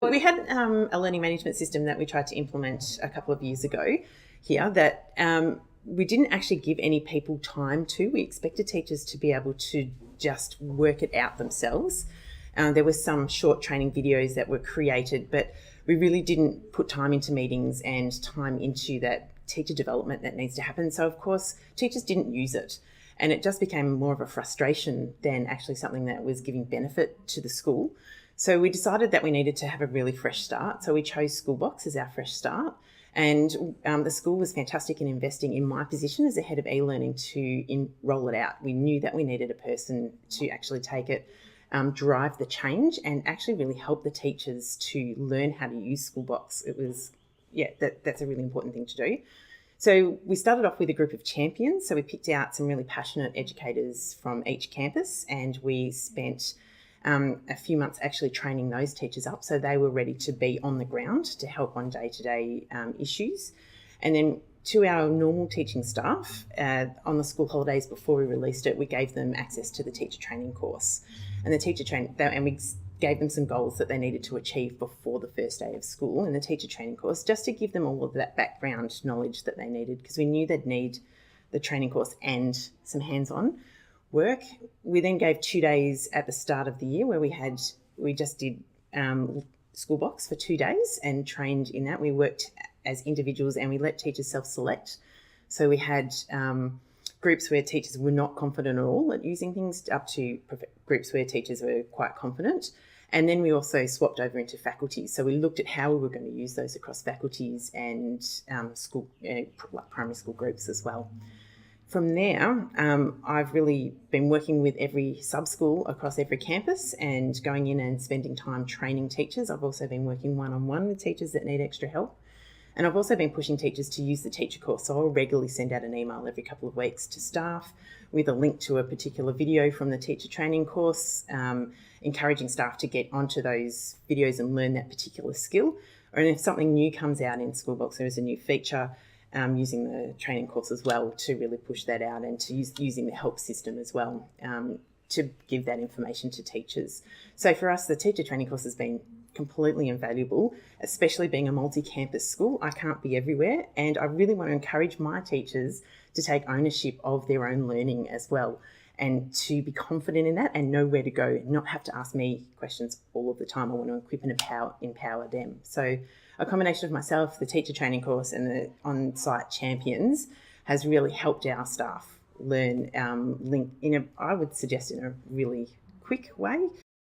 We had a learning management system that we tried to implement a couple of years ago here that we didn't actually give any people time to. We expected teachers to be able to just work it out themselves. There were some short training videos that were created, but we really didn't put time into meetings and time into that teacher development that needs to happen. So, of course, teachers didn't use it. And it just became more of a frustration than actually something that was giving benefit to the school. So we decided that we needed to have a really fresh start. So we chose Schoolbox as our fresh start. And the school was fantastic in investing in my position as a head of e-learning to roll it out. We knew that we needed a person to actually take it, drive the change, and actually really help the teachers to learn how to use Schoolbox. It was, that's a really important thing to do. So we started off with a group of champions. So we picked out some really passionate educators from each campus, and we spent a few months actually training those teachers up so they were ready to be on the ground to help on day-to-day issues. And then to our normal teaching staff, on the school holidays before we released it, we gave them access to the teacher training course. And the teacher training, and we gave them some goals that they needed to achieve before the first day of school in the teacher training course, just to give them all of that background knowledge that they needed, because we knew they'd need the training course and some hands-on work. We then gave 2 days at the start of the year where we just did Schoolbox for 2 days and trained in that. We worked as individuals and we let teachers self-select. So we had groups where teachers were not confident at all at using things, up to groups where teachers were quite confident. And then we also swapped over into faculties. So we looked at how we were going to use those across faculties and school, primary school groups as well. From there, I've really been working with every sub-school across every campus and going in and spending time training teachers. I've also been working one-on-one with teachers that need extra help. And I've also been pushing teachers to use the teacher course. So I'll regularly send out an email every couple of weeks to staff with a link to a particular video from the teacher training course, encouraging staff to get onto those videos and learn that particular skill. Or if something new comes out in Schoolbox, there is a new feature, using the training course as well to really push that out, and to using the help system as well to give that information to teachers. So for us, the teacher training course has been completely invaluable, especially being a multi-campus school. I can't be everywhere, and I really want to encourage my teachers to take ownership of their own learning as well, and to be confident in that and know where to go, not have to ask me questions all of the time. I want to equip and empower them. So a combination of myself, the teacher training course, and the on-site champions has really helped our staff learn I would suggest in a really quick way.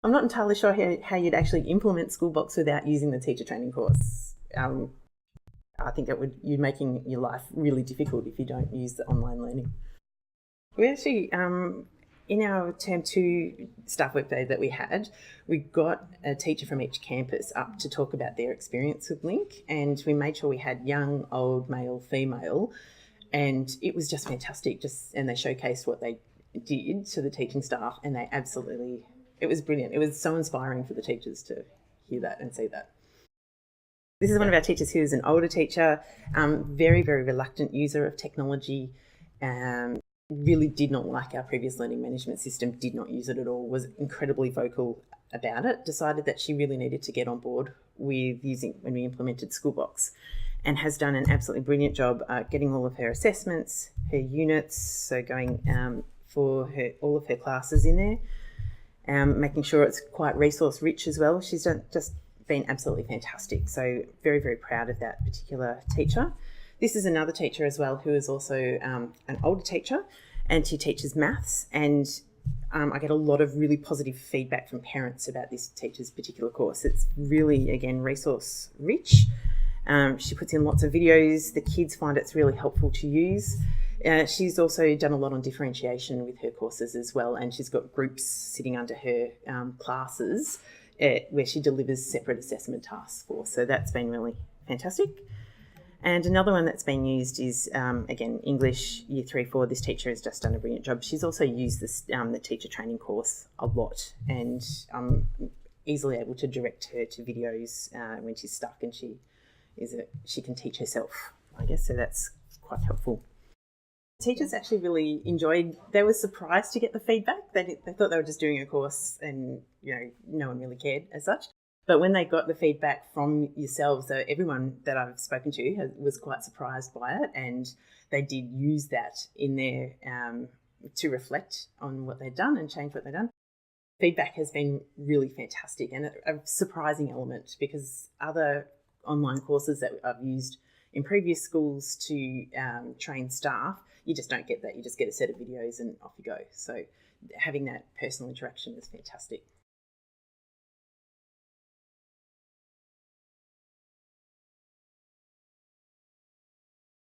I'm not entirely sure how you'd actually implement Schoolbox without using the teacher training course. I think you're making your life really difficult if you don't use the online learning. We actually, in our Term 2 staff work day that we had, we got a teacher from each campus up to talk about their experience with Link, and we made sure we had young, old, male, female, and it was just fantastic. And they showcased what they did to the teaching staff, and it was brilliant. It was so inspiring for the teachers to hear that and see that. This is one of our teachers who is an older teacher, very, very reluctant user of technology, really did not like our previous learning management system, did not use it at all, was incredibly vocal about it, decided that she really needed to get on board with using when we implemented Schoolbox, and has done an absolutely brilliant job getting all of her assessments, her units, so going for all of her classes in there, making sure it's quite resource rich as well. She's just been absolutely fantastic. So very, very proud of that particular teacher. This is another teacher as well who is also an older teacher, and she teaches maths, and I get a lot of really positive feedback from parents about this teacher's particular course. It's really, again, resource rich. She puts in lots of videos. The kids find it's really helpful to use. She's also done a lot on differentiation with her courses as well, and she's got groups sitting under her classes where she delivers separate assessment tasks for. So that's been really fantastic. And another one that's been used is, again, English Year 3-4. This teacher has just done a brilliant job. She's also used this, the teacher training course a lot, and I'm easily able to direct her to videos when she's stuck, and she can teach herself, I guess, so that's quite helpful. Teachers actually really enjoyed, they were surprised to get the feedback. They thought they were just doing a course and, no one really cared as such. But when they got the feedback from yourselves, so everyone that I've spoken to was quite surprised by it, and they did use that in their to reflect on what they'd done and change what they'd done. Feedback has been really fantastic and a surprising element, because other online courses that I've used in previous schools to train staff, you just don't get that. You just get a set of videos and off you go. So having that personal interaction is fantastic.